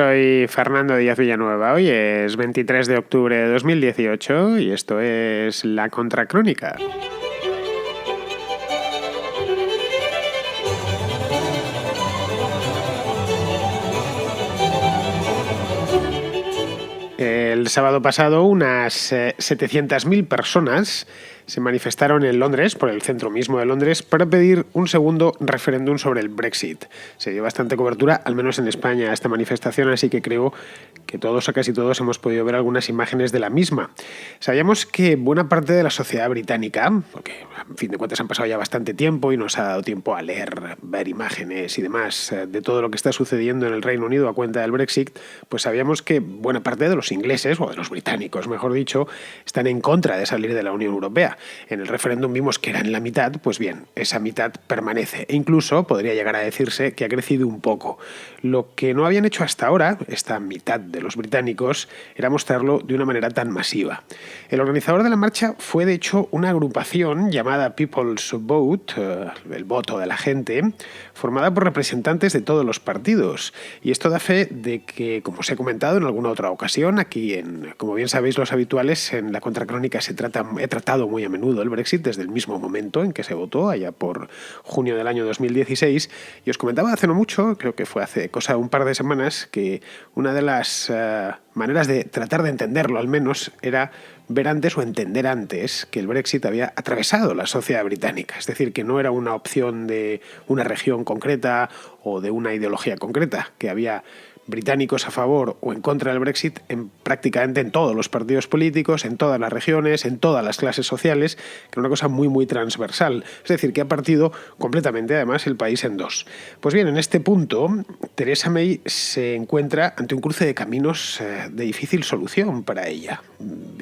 Soy Fernando Díaz Villanueva. Hoy es 23 de octubre de 2018 y esto es La Contracrónica. El sábado pasado unas 700.000 personas se manifestaron en Londres, por el centro mismo de Londres, para pedir un segundo referéndum sobre el Brexit. Se dio bastante cobertura, al menos en España, a esta manifestación, así que creo que todos o casi todos hemos podido ver algunas imágenes de la misma. Sabíamos que buena parte de la sociedad británica, porque a fin de cuentas han pasado ya bastante tiempo y nos ha dado tiempo a leer, ver imágenes y demás de todo lo que está sucediendo en el Reino Unido a cuenta del Brexit, pues sabíamos que buena parte de los ingleses, o de los británicos, mejor dicho, están en contra de salir de la Unión Europea. En el referéndum vimos que eran la mitad, pues bien, esa mitad permanece. E incluso podría llegar a decirse que ha crecido un poco. Lo que no habían hecho hasta ahora, esta mitad de los británicos, era mostrarlo de una manera tan masiva. El organizador de la marcha fue, de hecho, una agrupación llamada People's Vote, el voto de la gente, formada por representantes de todos los partidos. Y esto da fe de que, como os he comentado en alguna otra ocasión, aquí, como bien sabéis los habituales, en la Contracrónica he tratado muy a menudo el Brexit desde el mismo momento en que se votó, allá por junio del año 2016. Y os comentaba hace no mucho, creo que fue hace cosa un par de semanas, que una de las maneras de tratar de entenderlo al menos era ver antes o entender antes que el Brexit había atravesado la sociedad británica. Es decir, que no era una opción de una región concreta o de una ideología concreta, que había británicos a favor o en contra del Brexit prácticamente en todos los partidos políticos, en todas las regiones, en todas las clases sociales, que era una cosa muy, muy transversal. Es decir, que ha partido completamente, además, el país en dos. Pues bien, en este punto, Theresa May se encuentra ante un cruce de caminos de difícil solución para ella.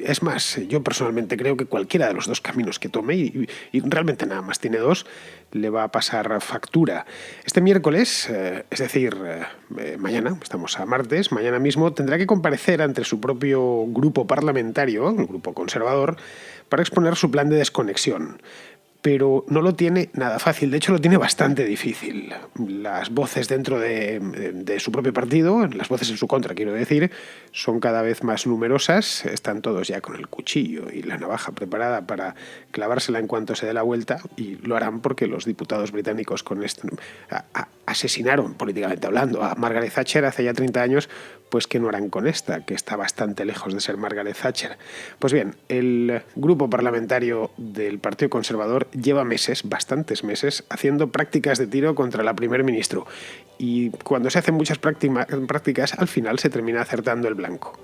Es más, yo personalmente creo que cualquiera de los dos caminos que tome, y realmente nada más tiene dos, le va a pasar factura. Este miércoles, es decir, mañana, estamos a martes, mañana mismo tendrá que comparecer ante su propio grupo parlamentario, el grupo conservador, para exponer su plan de desconexión. Pero no lo tiene nada fácil, de hecho lo tiene bastante difícil. Las voces dentro de su propio partido, las voces en su contra, quiero decir, son cada vez más numerosas, están todos ya con el cuchillo y la navaja preparada para clavársela en cuanto se dé la vuelta, y lo harán porque los diputados británicos con esto asesinaron, políticamente hablando, a Margaret Thatcher hace ya 30 años, pues que no harán con esta, que está bastante lejos de ser Margaret Thatcher. Pues bien, el grupo parlamentario del Partido Conservador lleva meses, bastantes meses, haciendo prácticas de tiro contra la primer ministro. Y cuando se hacen muchas prácticas, al final se termina acertando el blanco.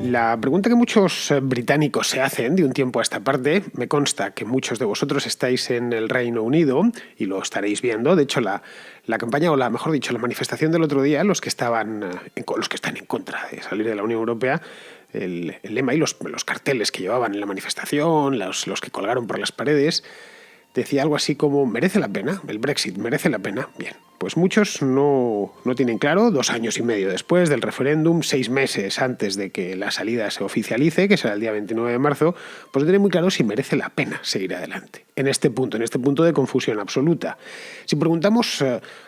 La pregunta que muchos británicos se hacen de un tiempo a esta parte, me consta que muchos de vosotros estáis en el Reino Unido y lo estaréis viendo. De hecho, la campaña, o mejor dicho, la manifestación del otro día, los que están en contra de salir de la Unión Europea, el lema y los carteles que llevaban en la manifestación, los que colgaron por las paredes, decía algo así como: ¿merece la pena? El Brexit, ¿merece la pena? Bien, pues muchos no tienen claro, 2 años y medio después del referéndum, 6 meses antes de que la salida se oficialice, que será el día 29 de marzo, pues no tienen muy claro si merece la pena seguir adelante. En este punto de confusión absoluta. Si preguntamos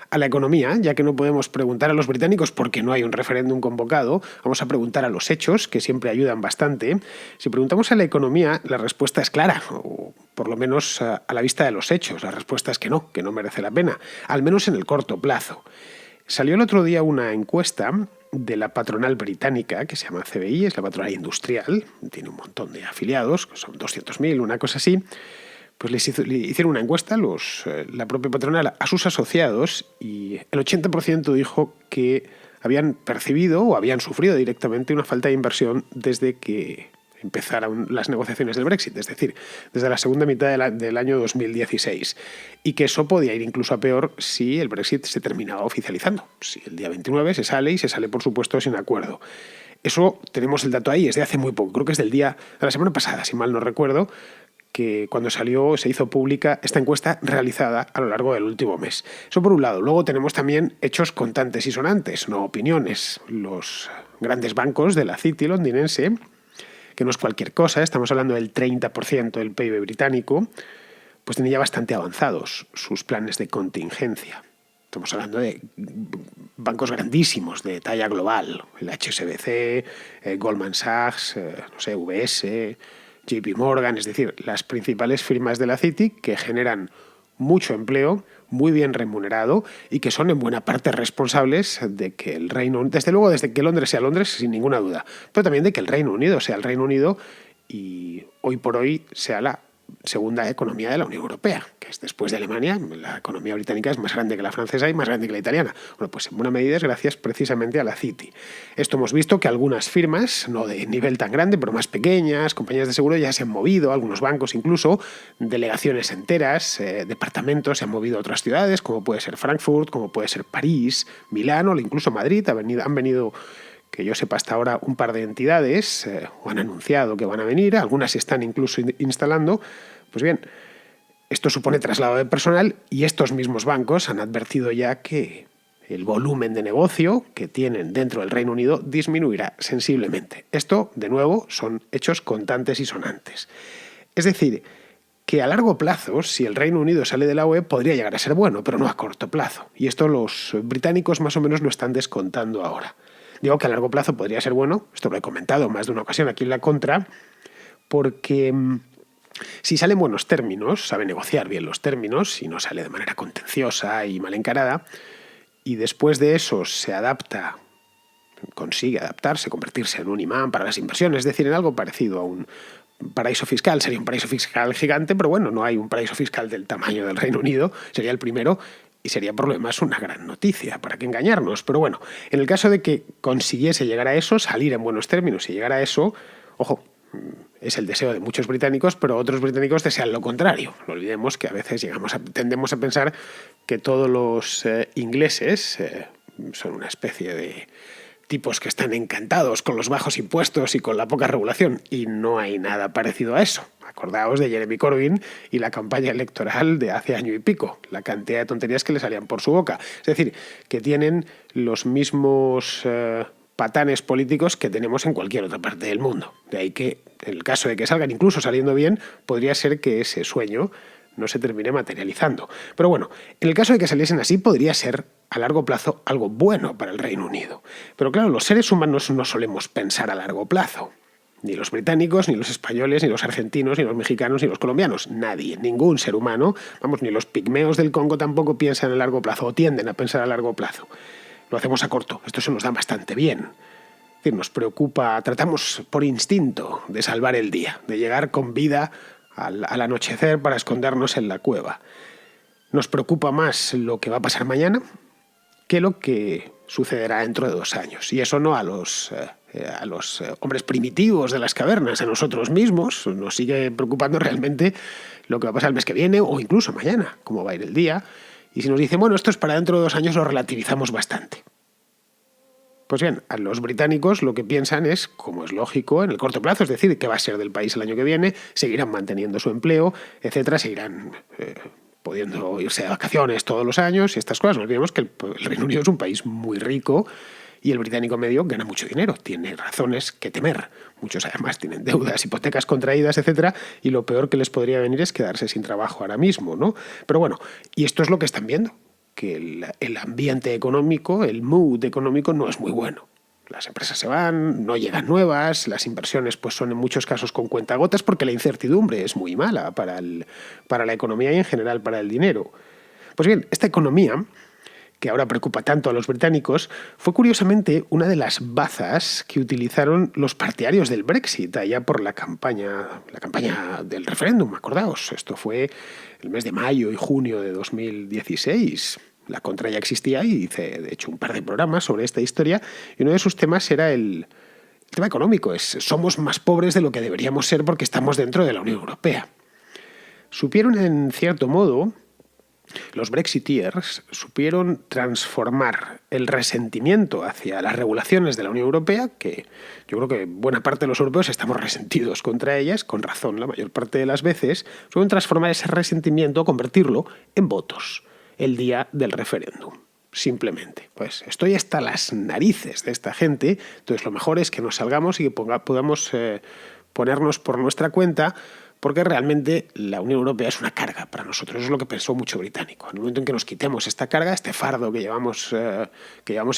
a la economía, ya que no podemos preguntar a los británicos porque no hay un referéndum convocado, vamos a preguntar a los hechos, que siempre ayudan bastante. Si preguntamos a la economía, la respuesta es clara, o por lo menos a la vista de los hechos. La respuesta es que no merece la pena, al menos en el corto plazo. Salió el otro día una encuesta de la patronal británica, que se llama CBI, es la patronal industrial, tiene un montón de afiliados, son 200.000, una cosa así. Pues le hicieron una encuesta la propia patronal a sus asociados, y el 80% dijo que habían percibido o habían sufrido directamente una falta de inversión desde que empezaron las negociaciones del Brexit, es decir, desde la segunda mitad del año 2016, y que eso podía ir incluso a peor si el Brexit se terminaba oficializando, si el día 29 se sale por supuesto sin acuerdo. Eso tenemos el dato ahí, es de hace muy poco, creo que es de la semana pasada, si mal no recuerdo, que cuando se hizo pública esta encuesta realizada a lo largo del último mes. Eso por un lado. Luego tenemos también hechos contantes y sonantes, no opiniones. Los grandes bancos de la City londinense, que no es cualquier cosa, estamos hablando del 30% del PIB británico, pues tiene ya bastante avanzados sus planes de contingencia. Estamos hablando de bancos grandísimos de talla global, el HSBC, Goldman Sachs, UBS, JP Morgan, es decir, las principales firmas de la City que generan mucho empleo, muy bien remunerado y que son en buena parte responsables de que el Reino Unido, desde luego desde que Londres sea Londres, sin ninguna duda, pero también de que el Reino Unido sea el Reino Unido y hoy por hoy sea la segunda economía de la Unión Europea, que es después de Alemania. La economía británica es más grande que la francesa y más grande que la italiana. Bueno, pues en buena medida es gracias precisamente a la City. Esto hemos visto que algunas firmas, no de nivel tan grande, pero más pequeñas, compañías de seguro ya se han movido, algunos bancos incluso, delegaciones enteras, departamentos se han movido a otras ciudades, como puede ser Frankfurt, como puede ser París, Milán o incluso Madrid. Han venido, que yo sepa hasta ahora, un par de entidades o han anunciado que van a venir, algunas se están incluso instalando. Pues bien, esto supone traslado de personal y estos mismos bancos han advertido ya que el volumen de negocio que tienen dentro del Reino Unido disminuirá sensiblemente. Esto, de nuevo, son hechos contantes y sonantes. Es decir, que a largo plazo, si el Reino Unido sale de la UE, podría llegar a ser bueno, pero no a corto plazo. Y esto los británicos más o menos lo están descontando ahora. Digo que a largo plazo podría ser bueno, esto lo he comentado más de una ocasión aquí en La Contra, porque si sale en buenos términos, sabe negociar bien los términos y no sale de manera contenciosa y mal encarada, y después de eso se adapta, consigue adaptarse, convertirse en un imán para las inversiones, es decir, en algo parecido a un paraíso fiscal. Sería un paraíso fiscal gigante, pero bueno, no hay un paraíso fiscal del tamaño del Reino Unido, sería el primero. Y sería por lo demás una gran noticia, ¿para qué engañarnos? Pero bueno, en el caso de que consiguiese llegar a eso, salir en buenos términos y llegar a eso, ojo, es el deseo de muchos británicos, pero otros británicos desean lo contrario. No olvidemos que a veces tendemos a pensar que todos los ingleses son una especie de tipos que están encantados con los bajos impuestos y con la poca regulación, y no hay nada parecido a eso. Acordaos de Jeremy Corbyn y la campaña electoral de hace año y pico, la cantidad de tonterías que le salían por su boca. Es decir, que tienen los mismos patanes políticos que tenemos en cualquier otra parte del mundo. De ahí que, en el caso de que salgan incluso saliendo bien, podría ser que ese sueño no se termine materializando. Pero bueno, en el caso de que saliesen así, podría ser a largo plazo algo bueno para el Reino Unido. Pero claro, los seres humanos no solemos pensar a largo plazo. Ni los británicos, ni los españoles, ni los argentinos, ni los mexicanos, ni los colombianos. Nadie, ningún ser humano, vamos, ni los pigmeos del Congo tampoco piensan a largo plazo o tienden a pensar a largo plazo. Lo hacemos a corto. Esto se nos da bastante bien. Es decir, nos preocupa, tratamos por instinto de salvar el día, de llegar con vida al anochecer para escondernos en la cueva. Nos preocupa más lo que va a pasar mañana que lo que sucederá dentro de 2 años. Y eso no a los hombres primitivos de las cavernas, a nosotros mismos, nos sigue preocupando realmente lo que va a pasar el mes que viene o incluso mañana, cómo va a ir el día. Y si nos dicen, bueno, esto es para dentro de 2 años, lo relativizamos bastante. Pues bien, a los británicos lo que piensan es, como es lógico, en el corto plazo, es decir, qué va a ser del país el año que viene, seguirán manteniendo su empleo, etcétera, seguirán pudiendo irse de vacaciones todos los años y estas cosas. No olvidemos que el Reino Unido es un país muy rico y el británico medio gana mucho dinero, tiene razones que temer. Muchos además tienen deudas, hipotecas contraídas, etcétera, y lo peor que les podría venir es quedarse sin trabajo ahora mismo, ¿no? Pero bueno, y esto es lo que están viendo, que el ambiente económico, el mood económico no es muy bueno. Las empresas se van, no llegan nuevas, las inversiones pues son en muchos casos con cuentagotas porque la incertidumbre es muy mala para la economía y en general para el dinero. Pues bien, esta economía, que ahora preocupa tanto a los británicos, fue curiosamente una de las bazas que utilizaron los partidarios del Brexit allá por la campaña del referéndum, acordaos. Esto fue el mes de mayo y junio de 2016. La Contra ya existía y hice, de hecho, un par de programas sobre esta historia, y uno de sus temas era el tema económico. Somos más pobres de lo que deberíamos ser porque estamos dentro de la Unión Europea. Supieron, en cierto modo, los Brexiteers supieron transformar el resentimiento hacia las regulaciones de la Unión Europea, que yo creo que buena parte de los europeos estamos resentidos contra ellas, con razón la mayor parte de las veces, supieron transformar ese resentimiento, convertirlo en votos el día del referéndum. Simplemente, pues estoy hasta las narices de esta gente, entonces lo mejor es que nos salgamos y que podamos ponernos por nuestra cuenta porque realmente la Unión Europea es una carga para nosotros. Eso es lo que pensó mucho británico. En el momento en que nos quitemos esta carga, este fardo que llevamos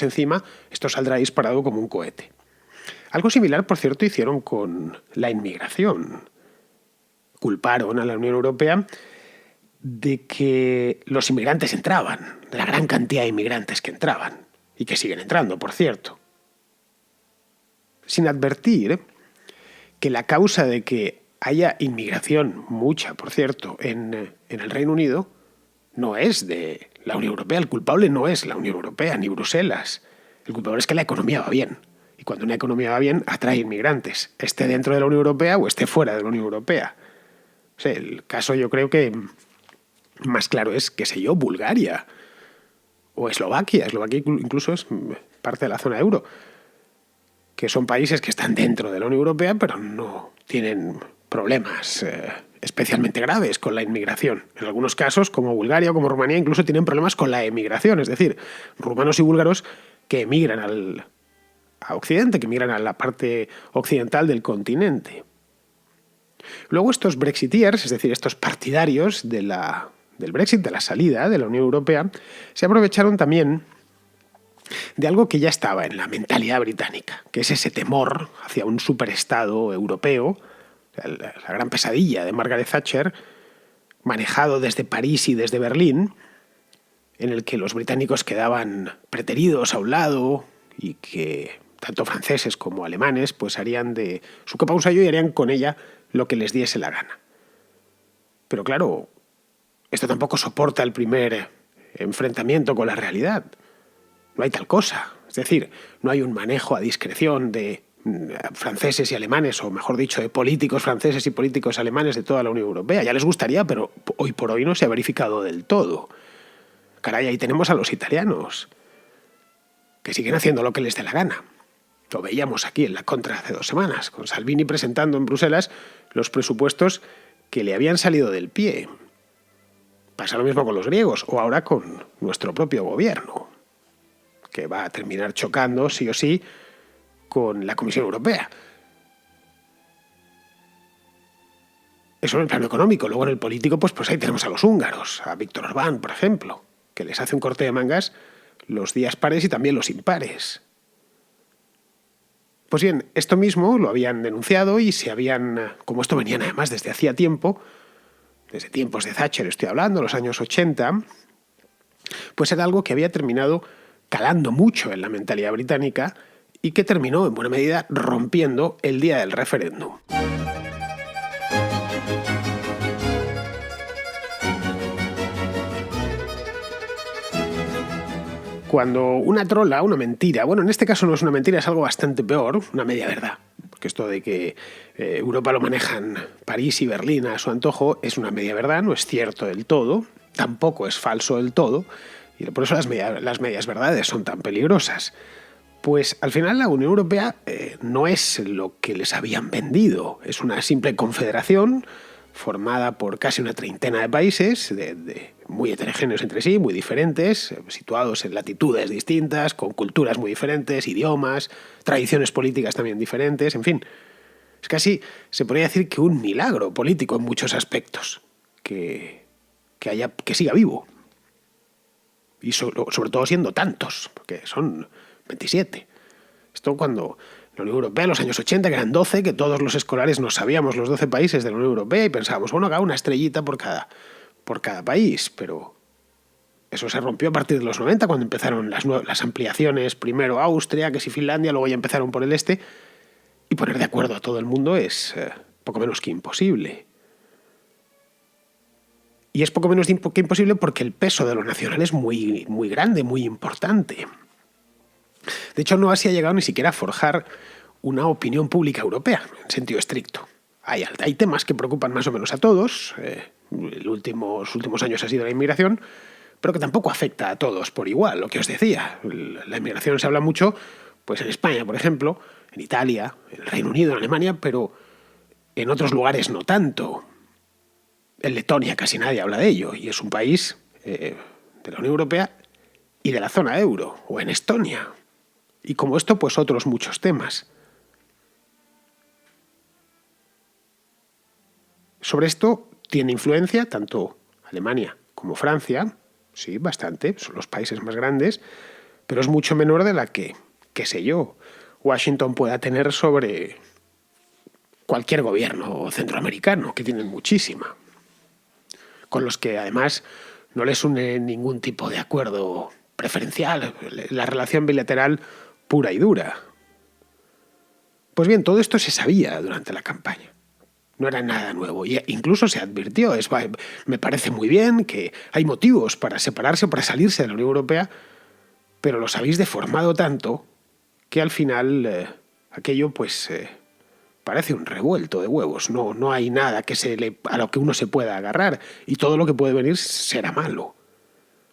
encima, esto saldrá disparado como un cohete. Algo similar, por cierto, hicieron con la inmigración. Culparon a la Unión Europea de que los inmigrantes entraban, de la gran cantidad de inmigrantes que entraban, y que siguen entrando, por cierto. Sin advertir que la causa de que haya inmigración, mucha, por cierto, en el Reino Unido, no es de la Unión Europea. El culpable no es la Unión Europea ni Bruselas. El culpable es que la economía va bien. Y cuando una economía va bien, atrae inmigrantes, esté dentro de la Unión Europea o esté fuera de la Unión Europea. O sea, el caso yo creo que más claro es, qué sé yo, Bulgaria o Eslovaquia. Eslovaquia incluso es parte de la zona euro, que son países que están dentro de la Unión Europea, pero no tienen problemas especialmente graves con la inmigración. En algunos casos, como Bulgaria o como Rumanía, incluso tienen problemas con la emigración, es decir, rumanos y búlgaros que emigran a Occidente, que emigran a la parte occidental del continente. Luego estos brexiteers, es decir, estos partidarios del Brexit, de la salida de la Unión Europea, se aprovecharon también de algo que ya estaba en la mentalidad británica, que es ese temor hacia un superestado europeo, la gran pesadilla de Margaret Thatcher, manejado desde París y desde Berlín, en el que los británicos quedaban preteridos a un lado y que tanto franceses como alemanes pues harían de su capa un sallo y harían con ella lo que les diese la gana. Pero claro, esto tampoco soporta el primer enfrentamiento con la realidad. No hay tal cosa. Es decir, no hay un manejo a discreción de franceses y alemanes, o mejor dicho, de políticos franceses y políticos alemanes de toda la Unión Europea. Ya les gustaría, pero hoy por hoy no se ha verificado del todo. Caray, ahí tenemos a los italianos, que siguen haciendo lo que les dé la gana. Lo veíamos aquí en la Contra hace 2 semanas, con Salvini presentando en Bruselas los presupuestos que le habían salido del pie. Pasa lo mismo con los griegos, o ahora con nuestro propio gobierno, que va a terminar chocando, sí o sí, con la Comisión Europea. Eso en el plano económico. Luego en el político, pues ahí tenemos a los húngaros, a Viktor Orbán, por ejemplo, que les hace un corte de mangas los días pares y también los impares. Pues bien, esto mismo lo habían denunciado y como esto venían además desde hacía tiempo, desde tiempos de Thatcher estoy hablando, los años 80, pues era algo que había terminado calando mucho en la mentalidad británica y que terminó en buena medida rompiendo el día del referéndum. Cuando una trola, una mentira, bueno, en este caso no es una mentira, es algo bastante peor, una media verdad, porque esto de que Europa lo manejan París y Berlín a su antojo es una media verdad, no es cierto del todo, tampoco es falso del todo, y por eso las medias verdades son tan peligrosas. Pues al final la Unión Europea no es lo que les habían vendido, es una simple confederación formada por casi una treintena de países, muy heterogéneos entre sí, muy diferentes, situados en latitudes distintas, con culturas muy diferentes, idiomas, tradiciones políticas también diferentes, en fin. Es casi, se podría decir que un milagro político en muchos aspectos, que siga vivo. Y sobre todo siendo tantos, porque son 27. Esto cuando la Unión Europea en los años 80, que eran 12, que todos los escolares nos sabíamos los 12 países de la Unión Europea y pensábamos, bueno, acá una estrellita por cada país, pero eso se rompió a partir de los 90, cuando empezaron las ampliaciones, primero Austria, que sí Finlandia, luego ya empezaron por el este, y poner de acuerdo a todo el mundo es poco menos que imposible. Y es poco menos que imposible porque el peso de lo nacional es muy, muy grande, muy importante. De hecho, no así ha llegado ni siquiera a forjar una opinión pública europea, en sentido estricto. Hay temas que preocupan más o menos a todos, los últimos años ha sido la inmigración, pero que tampoco afecta a todos por igual, lo que os decía. La inmigración se habla mucho, pues en España, por ejemplo, en Italia, en el Reino Unido, en Alemania, pero en otros lugares no tanto. En Letonia casi nadie habla de ello, y es un país de la Unión Europea y de la zona euro, o en Estonia. Y como esto, pues otros muchos temas. Sobre esto tiene influencia tanto Alemania como Francia, sí, bastante, son los países más grandes, pero es mucho menor de la que, qué sé yo, Washington pueda tener sobre cualquier gobierno centroamericano, que tienen muchísima, con los que además no les une ningún tipo de acuerdo preferencial, la relación bilateral pura y dura. Pues bien, todo esto se sabía durante la campaña. No era nada nuevo. E incluso se advirtió, me parece muy bien que hay motivos para separarse o para salirse de la Unión Europea, pero los habéis deformado tanto que al final aquello pues parece un revuelto de huevos. No hay nada a lo que uno se pueda agarrar y todo lo que puede venir será malo.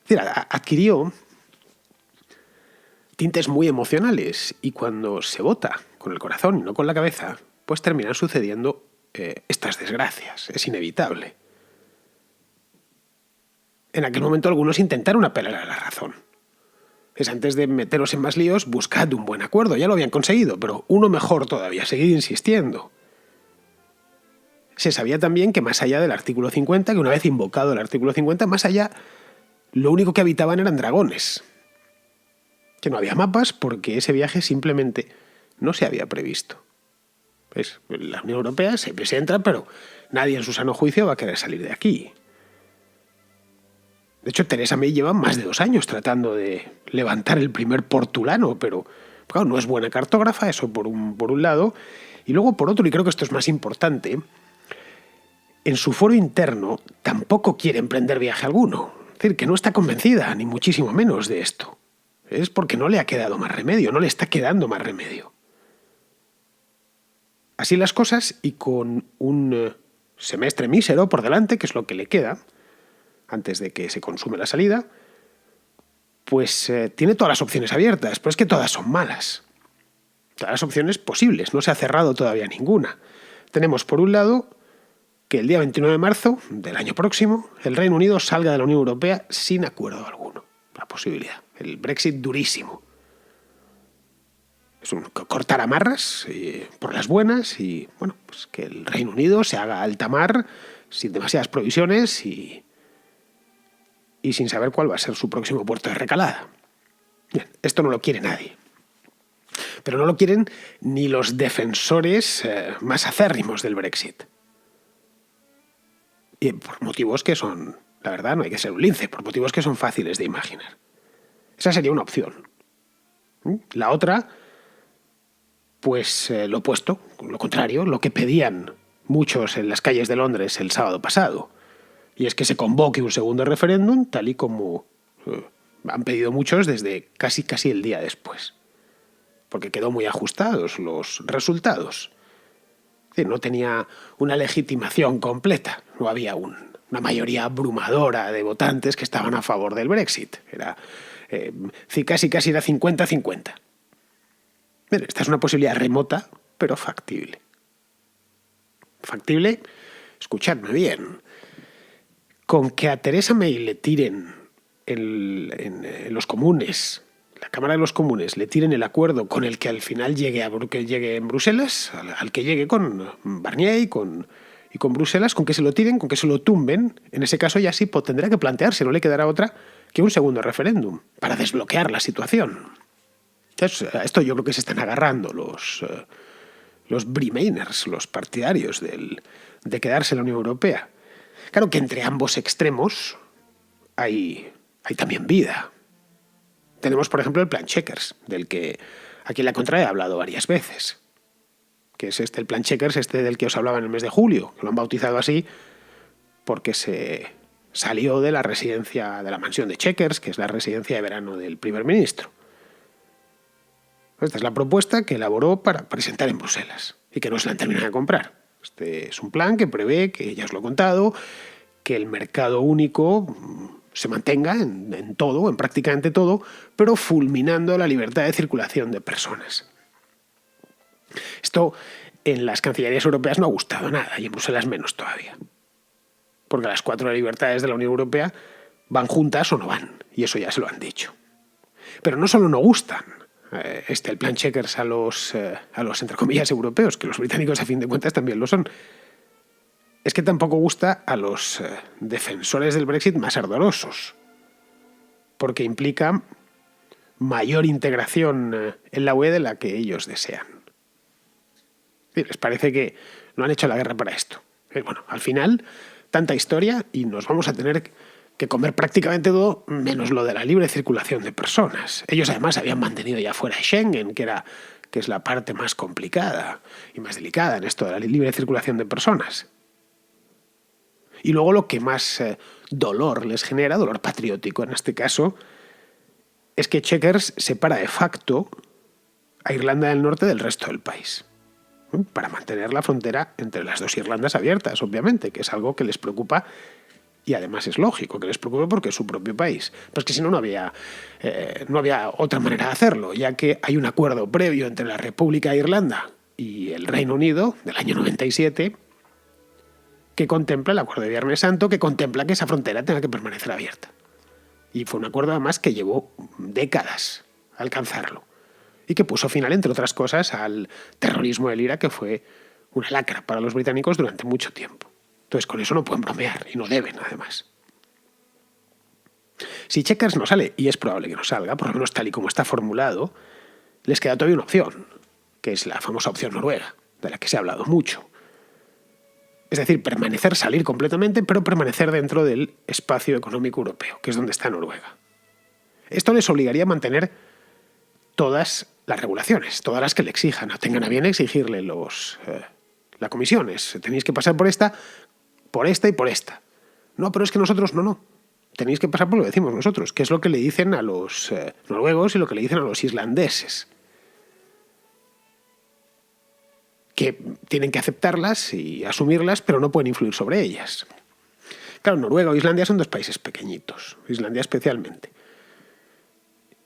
Es decir, adquirió tintes muy emocionales y cuando se vota con el corazón y no con la cabeza, pues terminan sucediendo estas desgracias. Es inevitable. En aquel momento algunos intentaron apelar a la razón. Es antes de meteros en más líos, buscad un buen acuerdo. Ya lo habían conseguido, pero uno mejor todavía, seguid insistiendo. Se sabía también que más allá del artículo 50, que una vez invocado el artículo 50, más allá, lo único que habitaban eran dragones. Que no había mapas porque ese viaje simplemente no se había previsto. Pues la Unión Europea siempre se entra, pero nadie en su sano juicio va a querer salir de aquí. De hecho, Theresa May lleva más de 2 años tratando de levantar el primer portulano, pero claro, no es buena cartógrafa, eso por un lado. Y luego por otro, y creo que esto es más importante, en su foro interno tampoco quiere emprender viaje alguno. Es decir, que no está convencida, ni muchísimo menos de esto. Es porque no le ha quedado más remedio, no le está quedando más remedio. Así las cosas, y con un semestre mísero por delante, que es lo que le queda, antes de que se consume la salida, pues tiene todas las opciones abiertas, pero es que todas son malas. Todas las opciones posibles, no se ha cerrado todavía ninguna. Tenemos, por un lado, que el día 29 de marzo del año próximo el Reino Unido salga de la Unión Europea sin acuerdo alguno. La posibilidad. El Brexit durísimo. Es un cortar amarras por las buenas y, bueno, pues que el Reino Unido se haga alta mar sin demasiadas provisiones y sin saber cuál va a ser su próximo puerto de recalada. Bien, esto no lo quiere nadie. Pero no lo quieren ni los defensores más acérrimos del Brexit. Y por motivos que son, la verdad, no hay que ser un lince, por motivos que son fáciles de imaginar. Esa sería una opción. La otra, pues lo opuesto, lo contrario, lo que pedían muchos en las calles de Londres el sábado pasado. Y es que se convoque un segundo referéndum, tal y como han pedido muchos desde casi el día después. Porque quedó muy ajustados los resultados. Es decir, no tenía una legitimación completa, no había una mayoría abrumadora de votantes que estaban a favor del Brexit. Era casi era 50-50. Esta es una posibilidad remota, pero factible. Factible, escuchadme bien, con que a Theresa May le tiren en los comunes, la Cámara de los Comunes, le tiren el acuerdo con el que al final llegue en Bruselas, al que llegue con Barnier y con Bruselas, con que se lo tiren, con que se lo tumben, en ese caso ya sí tendrá que plantearse, no le quedará otra que un segundo referéndum para desbloquear la situación. Entonces, a esto yo creo que se están agarrando los Remainers, los partidarios de quedarse en la Unión Europea. Claro que entre ambos extremos hay también vida. Tenemos, por ejemplo, el plan Chequers, del que aquí en La Contraria he hablado varias veces. Que es el plan Chequers, del que os hablaba en el mes de julio, que lo han bautizado así porque se salió de la residencia, de la mansión de Chequers, que es la residencia de verano del primer ministro. Esta es la propuesta que elaboró para presentar en Bruselas y que no se la han terminado de comprar. Este es un plan que prevé, que ya os lo he contado, que el mercado único se mantenga en todo, en prácticamente todo, pero fulminando la libertad de circulación de personas. Esto en las cancillerías europeas no ha gustado nada y en Bruselas menos todavía. Porque las 4 libertades de la Unión Europea van juntas o no van, y eso ya se lo han dicho. Pero no solo no gustan el plan Chequers a los, entre comillas, europeos, que los británicos a fin de cuentas también lo son, es que tampoco gusta a los defensores del Brexit más ardorosos, porque implica mayor integración en la UE de la que ellos desean. Les parece que no han hecho la guerra para esto. Bueno, al final, tanta historia y nos vamos a tener que comer prácticamente todo menos lo de la libre circulación de personas. Ellos además habían mantenido ya fuera Schengen, que es la parte más complicada y más delicada en esto de la libre circulación de personas. Y luego lo que más dolor les genera, dolor patriótico en este caso, es que Chequers separa de facto a Irlanda del Norte del resto del país, para mantener la frontera entre las dos Irlandas abiertas, obviamente, que es algo que les preocupa. Y además es lógico que les preocupe porque es su propio país. Pero es que si no, no había otra manera de hacerlo, ya que hay un acuerdo previo entre la República de Irlanda y el Reino Unido del año 97 que contempla el acuerdo de Viernes Santo, que contempla que esa frontera tenga que permanecer abierta. Y fue un acuerdo además que llevó décadas alcanzarlo y que puso final, entre otras cosas, al terrorismo del IRA, que fue una lacra para los británicos durante mucho tiempo. Entonces, con eso no pueden bromear, y no deben, además. Si Chequers no sale, y es probable que no salga, por lo menos tal y como está formulado, les queda todavía una opción, que es la famosa opción noruega, de la que se ha hablado mucho. Es decir, salir completamente, pero permanecer dentro del espacio económico europeo, que es donde está Noruega. Esto les obligaría a mantener todas las regulaciones, todas las que le exijan, o tengan a bien exigirle la comisión. Tenéis que pasar por esta y por esta. No, pero es que nosotros no. Tenéis que pasar por lo que decimos nosotros, que es lo que le dicen a los noruegos y lo que le dicen a los islandeses. Que tienen que aceptarlas y asumirlas, pero no pueden influir sobre ellas. Claro, Noruega o Islandia son dos países pequeñitos, Islandia especialmente.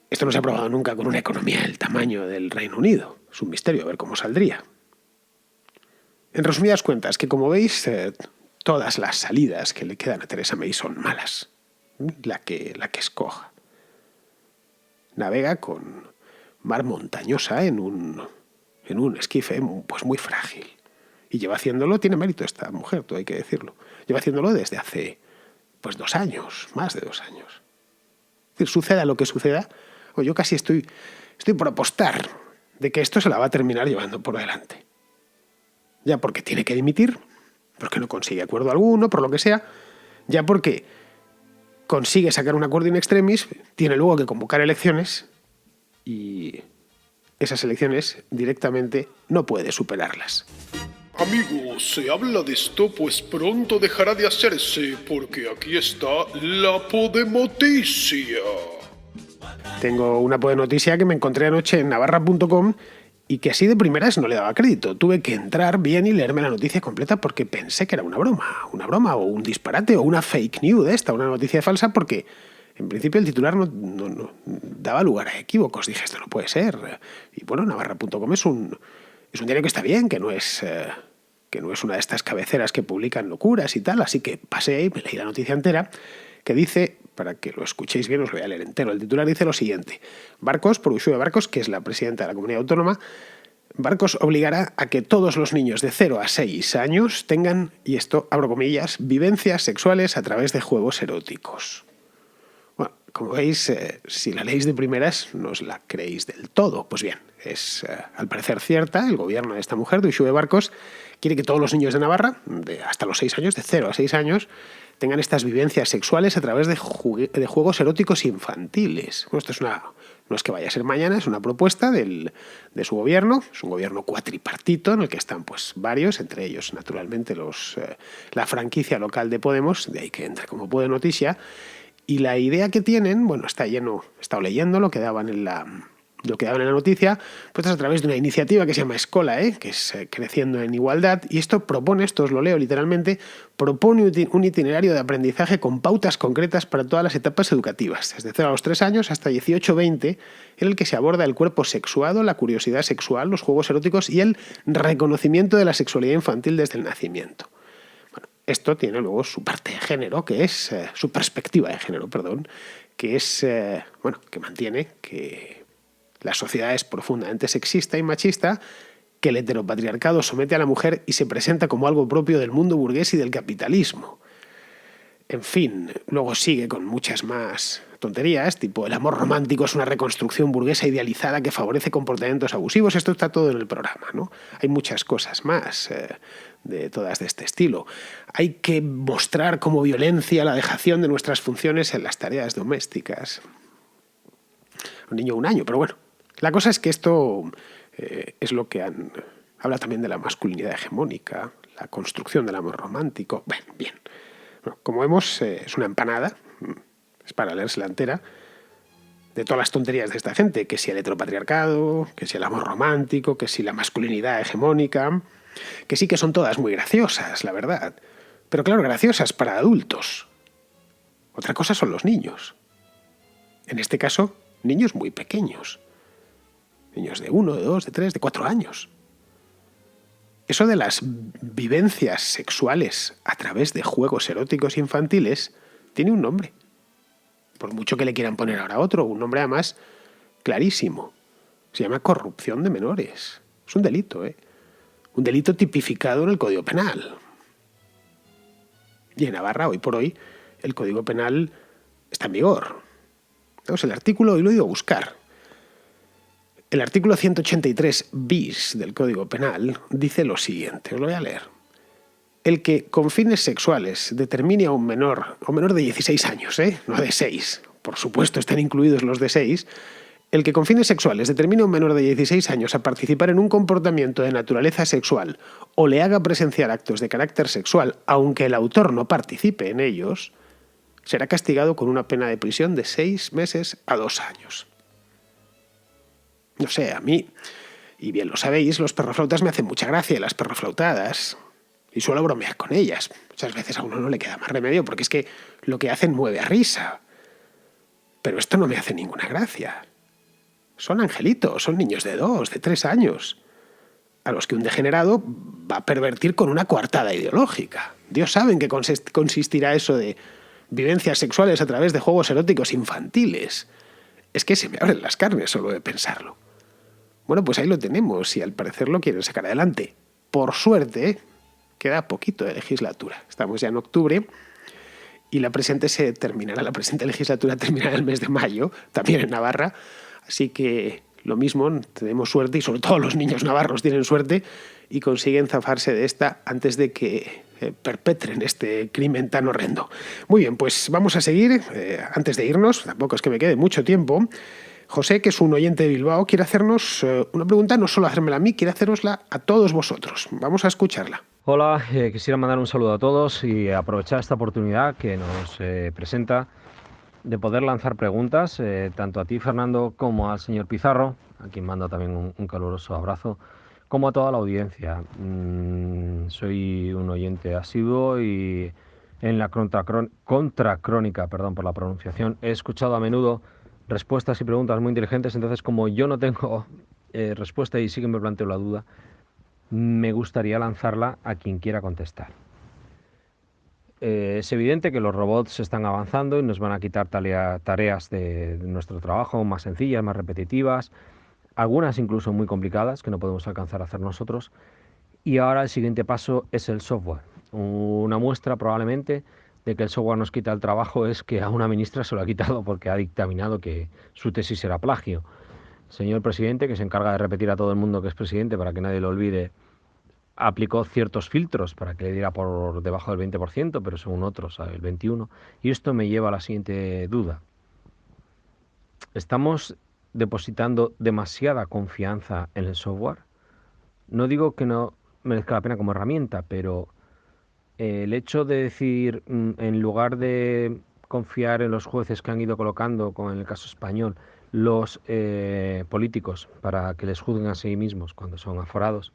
Esto no se ha probado nunca con una economía del tamaño del Reino Unido. Es un misterio a ver cómo saldría. En resumidas cuentas, que como veis, todas las salidas que le quedan a Theresa May son malas. La que escoja. Navega con mar montañosa en un esquife pues muy frágil. Y lleva haciéndolo, tiene mérito esta mujer, todo hay que decirlo. Lleva haciéndolo desde hace 2 años, más de 2 años. Es decir, suceda lo que suceda, yo casi estoy por apostar de que esto se la va a terminar llevando por delante. Ya porque tiene que dimitir, porque no consigue acuerdo alguno, por lo que sea, ya porque consigue sacar un acuerdo in extremis, tiene luego que convocar elecciones y esas elecciones directamente no puede superarlas. Amigos, se habla de esto, pues pronto dejará de hacerse, porque aquí está la Podemoticia. Tengo una Podenoticia que me encontré anoche en navarra.com y que así de primeras no le daba crédito. Tuve que entrar bien y leerme la noticia completa porque pensé que era una broma o un disparate o una fake news una noticia falsa, porque en principio el titular no daba lugar a equívocos. Dije, esto no puede ser. Y bueno, navarra.com es un diario que está bien, que no es una de estas cabeceras que publican locuras y tal, así que pasé y me leí la noticia entera, que dice, para que lo escuchéis bien, os lo voy a leer entero. El titular dice lo siguiente: Barcos, por Uxue Barcos, que es la presidenta de la comunidad autónoma, Barcos obligará a que todos los niños de 0 a 6 años tengan, y esto abro comillas, vivencias sexuales a través de juegos eróticos. Bueno, como veis, si la leéis de primeras no os la creéis del todo. Pues bien, es al parecer cierta. El gobierno de esta mujer, de Uxue Barcos, quiere que todos los niños de Navarra, hasta los 6 años, de 0 a 6 años, tengan estas vivencias sexuales a través de juegos eróticos infantiles. Bueno, esto no es que vaya a ser mañana, es una propuesta de su gobierno. Es un gobierno cuatripartito en el que están pues varios, entre ellos naturalmente la franquicia local de Podemos, de ahí que entra como Podenoticia. Y la idea que tienen, bueno, he estado leyendo lo que daban en la noticia, pues es a través de una iniciativa que se llama Escola, que es Creciendo en Igualdad, y esto os lo leo literalmente, propone un itinerario de aprendizaje con pautas concretas para todas las etapas educativas, desde 0 a los 3 años hasta 18-20, en el que se aborda el cuerpo sexuado, la curiosidad sexual, los juegos eróticos y el reconocimiento de la sexualidad infantil desde el nacimiento. Bueno, esto tiene luego su parte de género, que es su perspectiva de género, que es, que mantiene que la sociedad es profundamente sexista y machista que el heteropatriarcado somete a la mujer y se presenta como algo propio del mundo burgués y del capitalismo. En fin, luego sigue con muchas más tonterías, tipo el amor romántico es una reconstrucción burguesa idealizada que favorece comportamientos abusivos. Esto está todo en el programa, ¿no? Hay muchas cosas más de todas de este estilo. Hay que mostrar como violencia la dejación de nuestras funciones en las tareas domésticas. Un niño 1 año, pero bueno. La cosa es que esto es lo que habla también de la masculinidad hegemónica, la construcción del amor romántico. Bueno, bien. Bueno, como vemos, es una empanada, es para leérsela entera, de todas las tonterías de esta gente, que si el heteropatriarcado, que si el amor romántico, que si la masculinidad hegemónica, que sí que son todas muy graciosas, la verdad. Pero claro, graciosas para adultos. Otra cosa son los niños. En este caso, niños muy pequeños. Niños de 1, de 2, de 3, de 4 años. Eso de las vivencias sexuales a través de juegos eróticos infantiles tiene un nombre. Por mucho que le quieran poner ahora otro, un nombre además clarísimo. Se llama corrupción de menores. Es un delito, ¿eh? Un delito tipificado en el Código Penal. Y en Navarra, hoy por hoy, el Código Penal está en vigor. Tenemos el artículo, y lo he ido a buscar. El artículo 183 bis del Código Penal dice lo siguiente, os lo voy a leer. El que con fines sexuales determine a un menor de 16 años, no de 6, por supuesto están incluidos los de 6, el que con fines sexuales determine a un menor de 16 años a participar en un comportamiento de naturaleza sexual o le haga presenciar actos de carácter sexual, aunque el autor no participe en ellos, será castigado con una pena de prisión de 6 meses a 2 años. No sé, a mí, y bien lo sabéis, los perroflautas me hacen mucha gracia y las perroflautadas, y suelo bromear con ellas. Muchas veces a uno no le queda más remedio porque es que lo que hacen mueve a risa. Pero esto no me hace ninguna gracia. Son angelitos, son niños de 2, de 3 años, a los que un degenerado va a pervertir con una coartada ideológica. Dios sabe en qué consistirá eso de vivencias sexuales a través de juegos eróticos infantiles. Es que se me abren las carnes solo de pensarlo. Bueno, pues ahí lo tenemos y al parecer lo quieren sacar adelante. Por suerte, queda poquito de legislatura. Estamos ya en octubre y la presente legislatura terminará el mes de mayo, también en Navarra. Así que lo mismo, tenemos suerte y sobre todo los niños navarros tienen suerte y consiguen zafarse de esta antes de que perpetren este crimen tan horrendo. Muy bien, pues vamos a seguir. Antes de irnos, tampoco es que me quede mucho tiempo, José, que es un oyente de Bilbao, quiere hacernos una pregunta, no solo hacérmela a mí, quiere hacérosla a todos vosotros. Vamos a escucharla. Hola, quisiera mandar un saludo a todos y aprovechar esta oportunidad que nos presenta de poder lanzar preguntas, tanto a ti, Fernando, como al señor Pizarro, a quien mando también un caluroso abrazo, como a toda la audiencia. Soy un oyente asiduo y en la contracrónica, perdón por la pronunciación, he escuchado a menudo respuestas y preguntas muy inteligentes, entonces como yo no tengo respuesta y sí que me planteo la duda, me gustaría lanzarla a quien quiera contestar. Es evidente que los robots están avanzando y nos van a quitar tareas de nuestro trabajo más sencillas, más repetitivas, algunas incluso muy complicadas que no podemos alcanzar a hacer nosotros. Y ahora el siguiente paso es el software. Una muestra probablemente de que el software nos quita el trabajo es que a una ministra se lo ha quitado porque ha dictaminado que su tesis era plagio. El señor presidente, que se encarga de repetir a todo el mundo que es presidente para que nadie lo olvide, aplicó ciertos filtros para que le diera por debajo del 20%, pero según otros el 21%. Y esto me lleva a la siguiente duda. ¿Estamos depositando demasiada confianza en el software? No digo que no merezca la pena como herramienta, pero el hecho de decir, en lugar de confiar en los jueces que han ido colocando, como en el caso español, los políticos para que les juzguen a sí mismos cuando son aforados,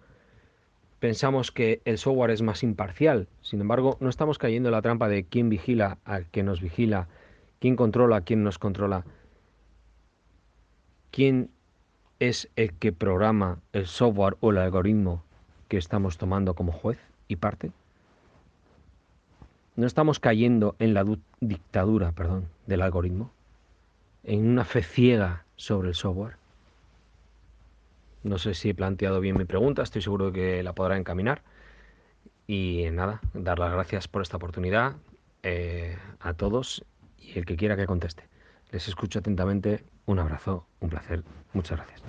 pensamos que el software es más imparcial. Sin embargo, no estamos cayendo en la trampa de quién vigila al que nos vigila, quién controla a quién nos controla, quién es el que programa el software o el algoritmo que estamos tomando como juez y parte. No estamos cayendo en la dictadura, del algoritmo, en una fe ciega sobre el software. No sé si he planteado bien mi pregunta, estoy seguro que la podrá encaminar. Y nada, dar las gracias por esta oportunidad a todos y el que quiera que conteste. Les escucho atentamente. Un abrazo, un placer. Muchas gracias.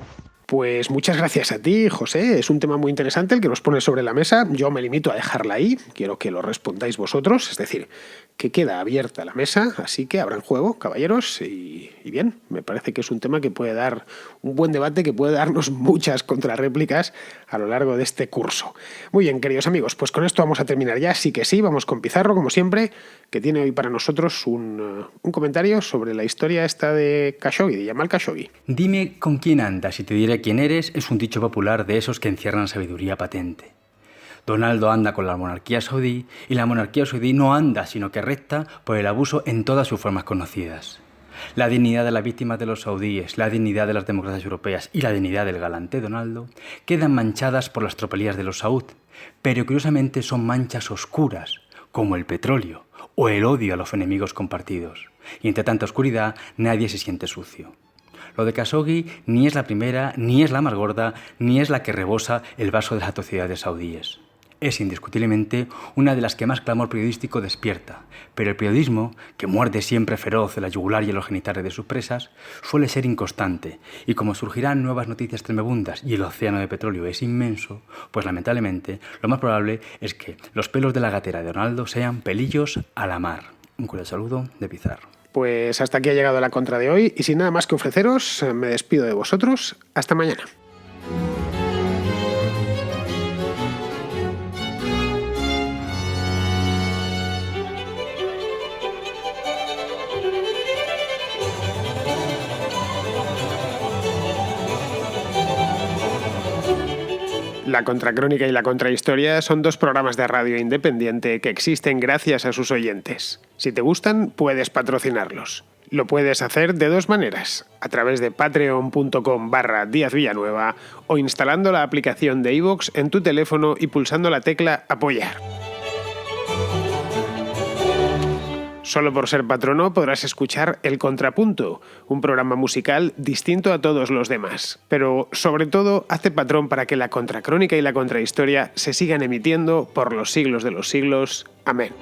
Pues muchas gracias a ti, José. Es un tema muy interesante el que nos pones sobre la mesa. Yo me limito a dejarla ahí. Quiero que lo respondáis vosotros. Es decir, que queda abierta la mesa. Así que abran juego, caballeros. Y bien, me parece que es un tema que puede dar un buen debate, que puede darnos muchas contrarréplicas a lo largo de este curso. Muy bien, queridos amigos, pues con esto vamos a terminar ya. Sí que sí, vamos con Pizarro, como siempre, que tiene hoy para nosotros un comentario sobre la historia esta de Khashoggi, de Jamal Khashoggi. Dime con quién andas y te diré quién eres es un dicho popular de esos que encierran sabiduría patente. Donaldo anda con la monarquía saudí y la monarquía saudí no anda, sino que recta por el abuso en todas sus formas conocidas. La dignidad de las víctimas de los saudíes, la dignidad de las democracias europeas y la dignidad del galante Donaldo quedan manchadas por las tropelías de los Saud, pero curiosamente son manchas oscuras, como el petróleo o el odio a los enemigos compartidos. Y entre tanta oscuridad nadie se siente sucio. Lo de Khashoggi ni es la primera, ni es la más gorda, ni es la que rebosa el vaso de las atrocidades saudíes. Es indiscutiblemente una de las que más clamor periodístico despierta, pero el periodismo, que muerde siempre feroz en la yugular y en los genitales de sus presas, suele ser inconstante, y como surgirán nuevas noticias tremebundas y el océano de petróleo es inmenso, pues lamentablemente lo más probable es que los pelos de la gatera de Donaldo sean pelillos a la mar. Un cordial saludo de Pizarro. Pues hasta aquí ha llegado la contra de hoy y sin nada más que ofreceros, me despido de vosotros. Hasta mañana. La Contracrónica y la Contrahistoria son dos programas de radio independiente que existen gracias a sus oyentes. Si te gustan, puedes patrocinarlos. Lo puedes hacer de dos maneras, a través de patreon.com/Díaz Villanueva o instalando la aplicación de iVoox en tu teléfono y pulsando la tecla Apoyar. Solo por ser patrono podrás escuchar El Contrapunto, un programa musical distinto a todos los demás. Pero, sobre todo, hazte patrón para que la Contracrónica y la Contrahistoria se sigan emitiendo por los siglos de los siglos. Amén.